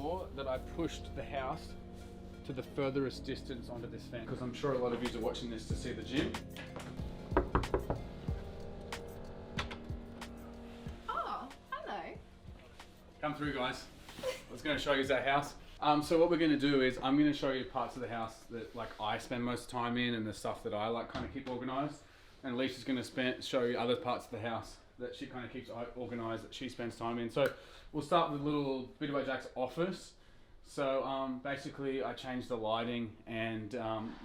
sure that I pushed the house to the furthest distance onto this fence, because I'm sure a lot of you are watching this to see the gym. Oh, hello. Come through, guys. I was going to show you our house. So what we're going to do is I'm going to show you parts of the house that like I spend most time in, and the stuff that I like kind of keep organized. And Alicia's going to show you other parts of the house that she kind of keeps organized, that she spends time in. So we'll start with a little BootyByJacks office. So basically I changed the lighting, and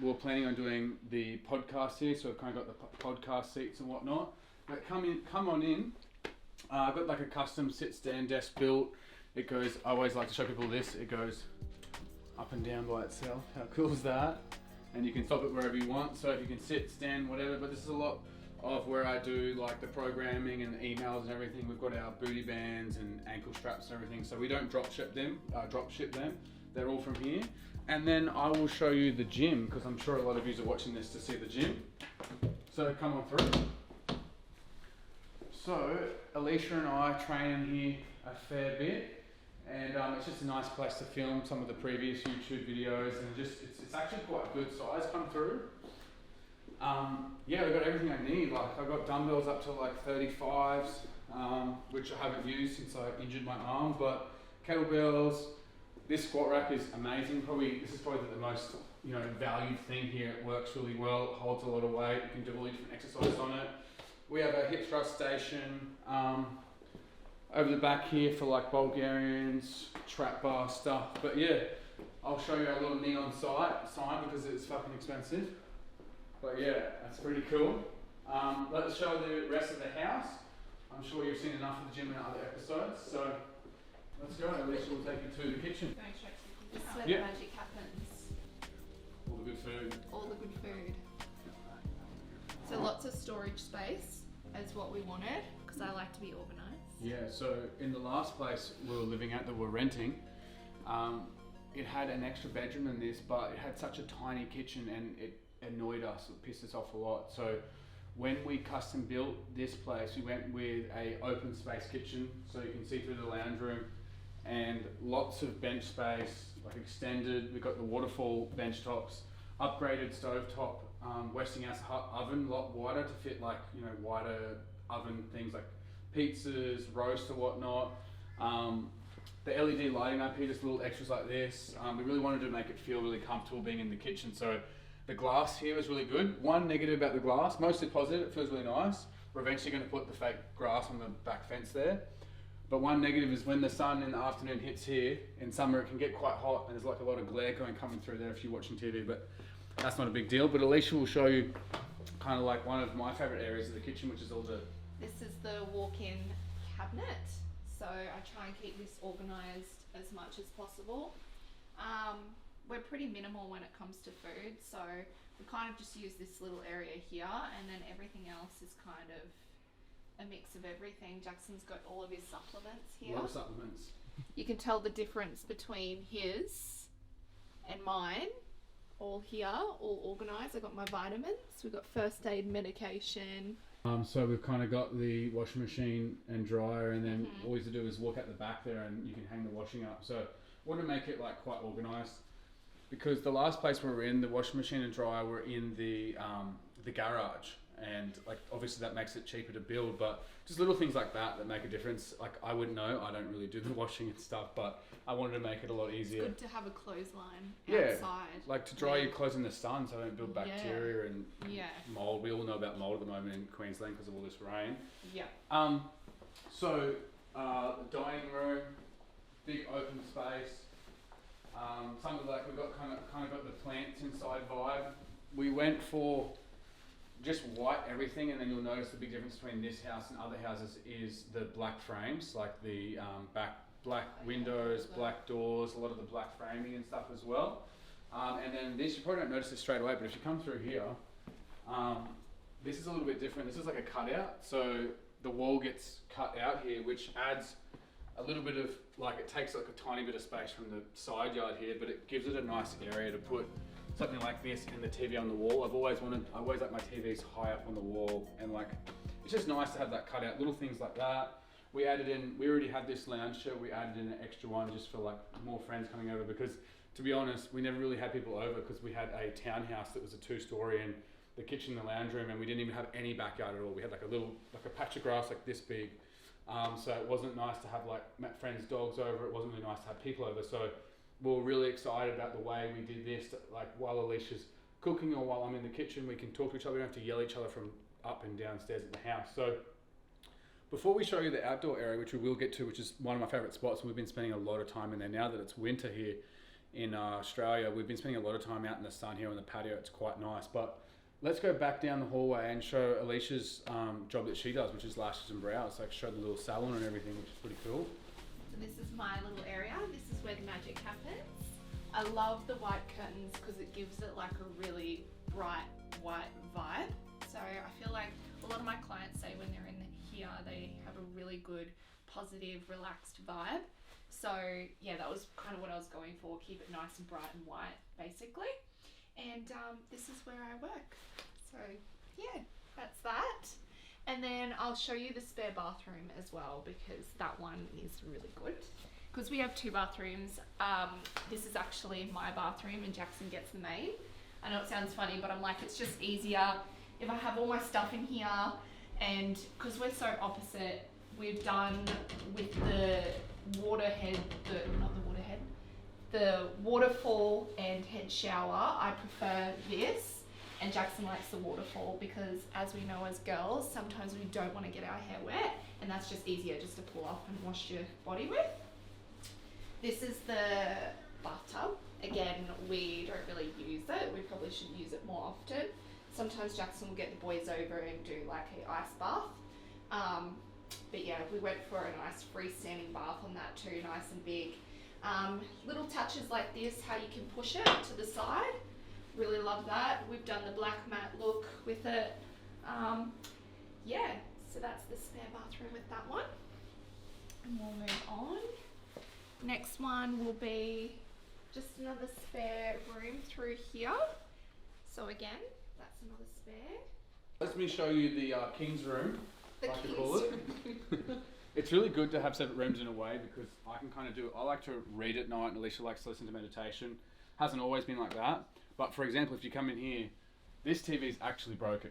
we were planning on doing the podcast here, so I've kind of got the podcast seats and whatnot. But come on in. I've got like a custom sit stand desk built. It goes, I always like to show people this, it goes up and down by itself. How cool is that? And you can stop it wherever you want, so if you can sit, stand, whatever. But this is a lot of where I do like the programming and emails and everything. We've got our booty bands and ankle straps and everything, so we don't drop ship them. They're all from here. And then I will show you the gym, because I'm sure a lot of you are watching this to see the gym. So come on through. So Alicia and I train in here a fair bit, and it's just a nice place to film some of the previous YouTube videos, and it's actually quite good size. Come through. Yeah, I've got everything I need. Like I've got dumbbells up to like 35s, which I haven't used since I injured my arm, but kettlebells. This squat rack is amazing. This is probably the most valued thing here. It works really well. It holds a lot of weight. You can do all these different exercises on it. We have a hip thrust station over the back here for like Bulgarians, trap bar stuff. But yeah, I'll show you our little neon sign because it's fucking expensive. But yeah, that's pretty cool. Let's show the rest of the house. I'm sure you've seen enough of the gym in other episodes, so let's go. Alicia will take you to the kitchen. This is where the magic happens. All the good food. All the good food. So lots of storage space is what we wanted, because I like to be organised. Yeah, so in the last place we were living at that we're renting, it had an extra bedroom in this, but it had such a tiny kitchen and it annoyed us, it pissed us off a lot. So when we custom built this place, we went with a open space kitchen, so you can see through the lounge room, and lots of bench space, like extended. We've got the waterfall bench tops, upgraded stovetop, Westinghouse oven, a lot wider to fit like, wider oven things like pizzas, roast or whatnot. The LED lighting up here, just little extras like this. We really wanted to make it feel really comfortable being in the kitchen. So the glass here is really good. One negative about the glass, mostly positive, it feels really nice. We're eventually going to put the fake grass on the back fence there. But one negative is when the sun in the afternoon hits here, in summer it can get quite hot and there's like a lot of glare coming through there if you're watching TV, but that's not a big deal. But Alicia will show you kind of like one of my favourite areas of the kitchen, which is all the... This is the walk-in cabinet. So I try and keep this organised as much as possible. We're pretty minimal when it comes to food, so we kind of just use this little area here, and then everything else is kind of a mix of everything. Jackson's got all of his supplements here. A lot of supplements. You can tell the difference between his and mine. All here, all organised. I've got my vitamins. We've got first aid medication. So we've kind of got the washing machine and dryer, and then all you have to do is walk out the back there and you can hang the washing up. So I want to make it like quite organised, because the last place we were in, the washing machine and dryer were in the garage, and like obviously that makes it cheaper to build, but just little things like that make a difference. Like I wouldn't know, I don't really do the washing and stuff, but I wanted to make it a lot easier. It's good to have a clothesline outside. Like to dry your clothes in the sun so they don't build bacteria and mold. We all know about mold at the moment in Queensland because of all this rain. Yeah. So the dining room, big open space. Some of like we've got kind of got the plants inside vibe. We went for just white everything, and then you'll notice the big difference between this house and other houses is the black frames, like the black windows, black doors, a lot of the black framing and stuff as well. And then this, you probably don't notice this straight away, but if you come through here, this is a little bit different. This is like a cutout, so the wall gets cut out here, which adds a little bit of, like it takes like a tiny bit of space from the side yard here, but it gives it a nice area to put something like this and the TV on the wall. I always like my TVs high up on the wall, and like it's just nice to have that cut out, little things like that. we added in, we already had this lounge chair, we added in an extra one just for like more friends coming over, because to be honest, we never really had people over because we had a townhouse that was a 2-story, and the kitchen, the lounge room, and we didn't even have any backyard at all. We had like a patch of grass like this big. So it wasn't nice to have like friends' dogs over. It wasn't really nice to have people over. So we were really excited about the way we did this. Like while Alicia's cooking or while I'm in the kitchen, we can talk to each other. We don't have to yell at each other from up and downstairs at the house. So before we show you the outdoor area, which we will get to, which is one of my favourite spots, and we've been spending a lot of time in there now that it's winter here in Australia. We've been spending a lot of time out in the sun here on the patio. It's quite nice. But let's go back down the hallway and show Alicia's job that she does, which is lashes and brows. Like show the little salon and everything, which is pretty cool. So this is my little area. This is where the magic happens. I love the white curtains because it gives it like a really bright white vibe. So I feel like a lot of my clients say when they're in here, they have a really good, positive, relaxed vibe. So yeah, that was kind of what I was going for. Keep it nice and bright and white, basically. And this is where I work. So yeah, that's that. And then I'll show you the spare bathroom as well, because that one is really good. Because we have 2 bathrooms. This is actually my bathroom and Jackson gets the maid. I know it sounds funny, but I'm like, it's just easier if I have all my stuff in here. And because we're so opposite, we've done with the the waterfall and head shower. I prefer this, and Jackson likes the waterfall because, as we know as girls, sometimes we don't want to get our hair wet, and that's just easier just to pull off and wash your body with. This is the bathtub. Again, we don't really use it. We probably should use it more often. Sometimes Jackson will get the boys over and do like an ice bath. But yeah, we went for a nice freestanding bath on that too, nice and big. Little touches like this, how you can push it to the side. Really love that. We've done the black matte look with it. Yeah, so that's the spare bathroom with that one. And we'll move on. Next one will be just another spare room through here. So again, that's another spare. Let me show you the King's room, The like to King's call it. room. It's really good to have separate rooms in a way, because I can kind of do, I like to read at night and Alicia likes to listen to meditation. Hasn't always been like that. But for example, if you come in here, this TV is actually broken.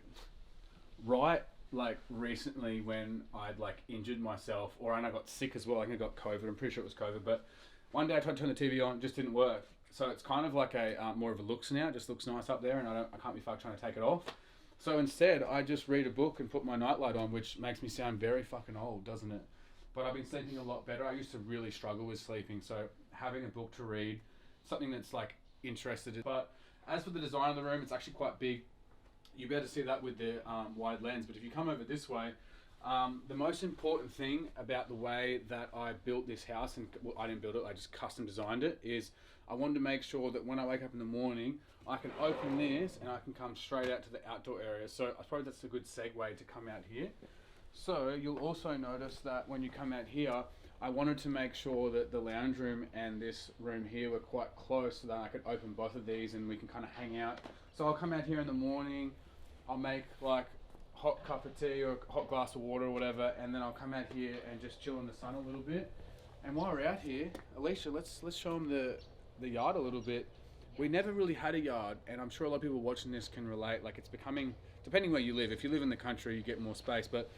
Right, like recently when I'd like injured myself, or and I got sick as well, I think I got COVID, I'm pretty sure it was COVID, but one day I tried to turn the TV on, it just didn't work. So it's kind of like a more of a looks now, it just looks nice up there, and I can't be fucked trying to take it off. So instead, I just read a book and put my nightlight on, which makes me sound very fucking old, doesn't it? But I've been sleeping a lot better. I used to really struggle with sleeping, so having a book to read, something that's like interested in. But as for the design of the room, it's actually quite big. You'll be able to see that with the wide lens. But if you come over this way, the most important thing about the way that I built this house, and well, I didn't build it, I just custom designed it, is I wanted to make sure that when I wake up in the morning, I can open this and I can come straight out to the outdoor area. So I suppose that's a good segue to come out here. So you'll also notice that when you come out here, I wanted to make sure that the lounge room and this room here were quite close so that I could open both of these and we can kind of hang out. So I'll come out here in the morning, I'll make like hot cup of tea or a hot glass of water or whatever, and then I'll come out here and just chill in the sun a little bit. And while we're out here, Alicia, let's show them the yard a little bit. We never really had a yard, and I'm sure a lot of people watching this can relate. Like, it's becoming, depending where you live, if you live in the country you get more space, but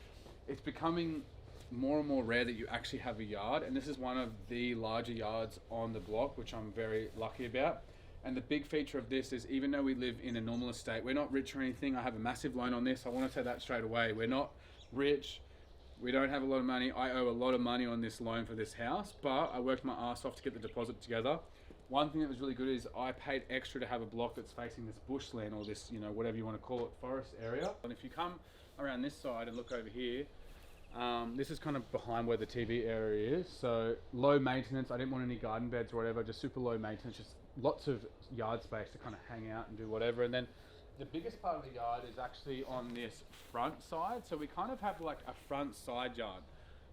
it's becoming more and more rare that you actually have a yard, and this is one of the larger yards on the block, which I'm very lucky about. And the big feature of this is, even though we live in a normal estate, we're not rich or anything. I have a massive loan on this. I want to say that straight away. We're not rich. We don't have a lot of money. I owe a lot of money on this loan for this house, but I worked my ass off to get the deposit together. One thing that was really good is I paid extra to have a block that's facing this bushland, or this, you know, whatever you want to call it, forest area. And if you come around this side and look over here, this is kind of behind where the TV area is. So low maintenance. I didn't want any garden beds or whatever, just super low maintenance, just lots of yard space to kind of hang out and do whatever. And then the biggest part of the yard is actually on this front side. So we kind of have like a front side yard.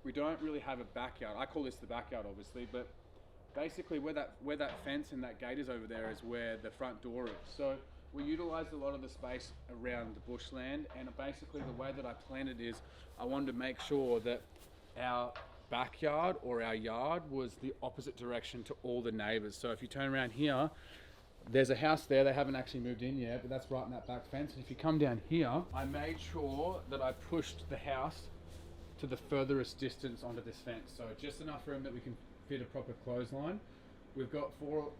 We don't really have a backyard. I call this the backyard, obviously, but basically where that fence and that gate is over there is where the front door is. So we utilised a lot of the space around the bushland, and basically the way that I planned it is I wanted to make sure that our backyard or our yard was the opposite direction to all the neighbors. So if you turn around here, there's a house there. They haven't actually moved in yet, but that's right in that back fence. And if you come down here, I made sure that I pushed the house to the furthest distance onto this fence. So just enough room that we can fit a proper clothesline. We've got four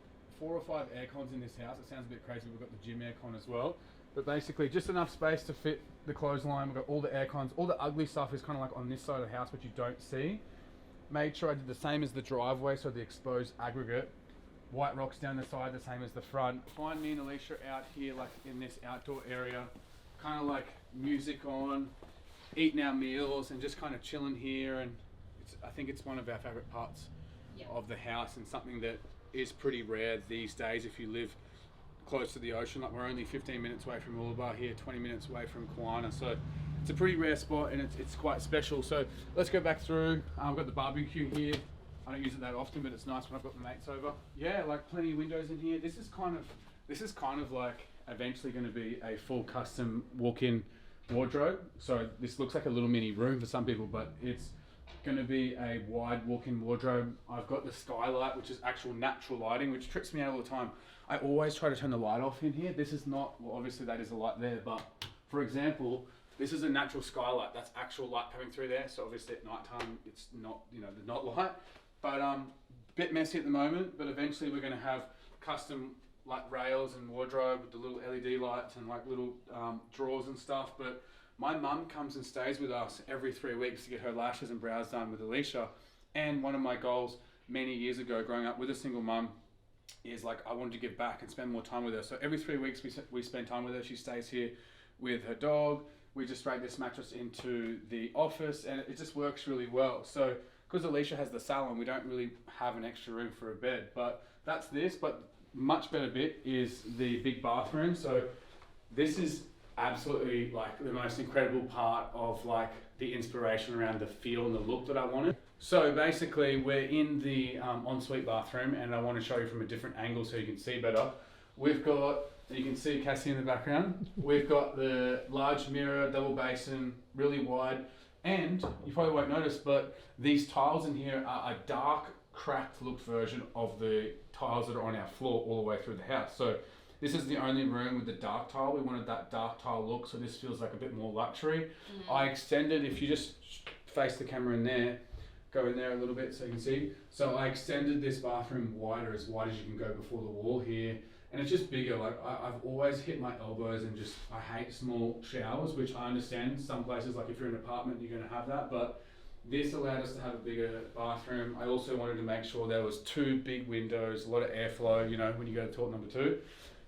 or five air cons in this house. It sounds a bit crazy. We've got the gym air con as well. But basically just enough space to fit the clothesline. We've got all the air cons. All the ugly stuff is kind of like on this side of the house, which you don't see. Made sure I did the same as the driveway, so the exposed aggregate. White rocks down the side, the same as the front. Find me and Alicia out here, like in this outdoor area, kind of like music on, eating our meals and just kind of chilling here. And I think it's one of our favorite parts of the house, and something that is pretty rare these days if you live close to the ocean. Like, we're only 15 minutes away from Ulabar here, 20 minutes away from Kauana, so it's a pretty rare spot, and it's quite special. So let's go back through. I've got the barbecue here. I don't use it that often, but it's nice when I've got the mates over. Yeah, like plenty of windows in here. This is kind of like eventually going to be a full custom walk-in wardrobe. So this looks like a little mini room for some people, but it's going to be a wide walk-in wardrobe. I've got the skylight, which is actual natural lighting, which trips me out all the time. I always try to turn the light off in here. This is not, well, obviously that is a light there, but for example, this is a natural skylight. That's actual light coming through there. So obviously at nighttime, it's not, the not light. But bit messy at the moment, but eventually we're going to have custom like rails and wardrobe with the little LED lights and like little drawers and stuff. But my mum comes and stays with us every 3 weeks to get her lashes and brows done with Alicia. And one of my goals many years ago, growing up with a single mum, is like I wanted to give back and spend more time with her. So every 3 weeks we spend time with her. She stays here with her dog. We just drag this mattress into the office, and it just works really well. So because Alicia has the salon, we don't really have an extra room for a bed, but that's this. But much better bit is the big bathroom. So this is absolutely like the most incredible part of like the inspiration around the feel and the look that I wanted. So basically we're in the ensuite bathroom, and I want to show you from a different angle so you can see better. We've got, you can see Cassie in the background. We've got the large mirror, double basin, really wide. And you probably won't notice, but these tiles in here are a dark, cracked look version of the tiles that are on our floor all the way through the house. So this is the only room with the dark tile. We wanted that dark tile look, so this feels like a bit more luxury. I extended, if you just face the camera in there, go in there a little bit so you can see. So I extended this bathroom wider, as wide as you can go before the wall here. And it's just bigger. Like I've always hit my elbows, and just, I hate small showers, which I understand some places, like if you're in an apartment, you're gonna have that, but this allowed us to have a bigger bathroom. I also wanted to make sure there was 2 big windows, a lot of airflow, when you go to toilet number 2.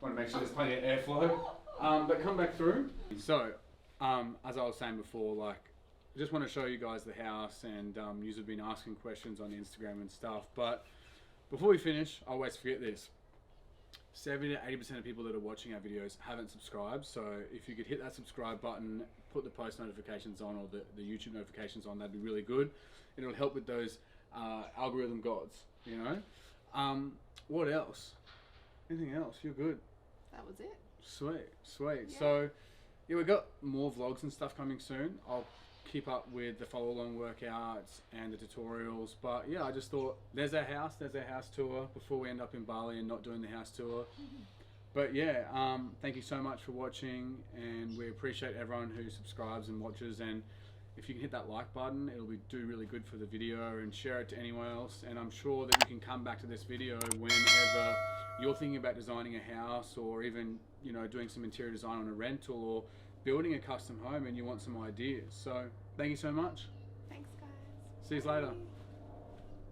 Want to make sure there's plenty of airflow. But come back through. So, as I was saying before, like, I just want to show you guys the house, and you have been asking questions on Instagram and stuff. But before we finish, I always forget this. 70 to 80% of people that are watching our videos haven't subscribed. So if you could hit that subscribe button, put the post notifications on, or the YouTube notifications on, that'd be really good. It'll help with those algorithm gods, What else? Anything else? You're good. That was it. Sweet. Yeah. So yeah, we've got more vlogs and stuff coming soon. I'll keep up with the follow along workouts and the tutorials, but yeah, I just thought there's our house tour before we end up in Bali and not doing the house tour. But yeah, thank you so much for watching, and we appreciate everyone who subscribes and watches. And if you can hit that like button, it'll do really good for the video, and share it to anyone else. And I'm sure that you can come back to this video whenever you're thinking about designing a house, or even doing some interior design on a rental, or building a custom home and you want some ideas. So thank you so much. Thanks, guys. See you later. Bye.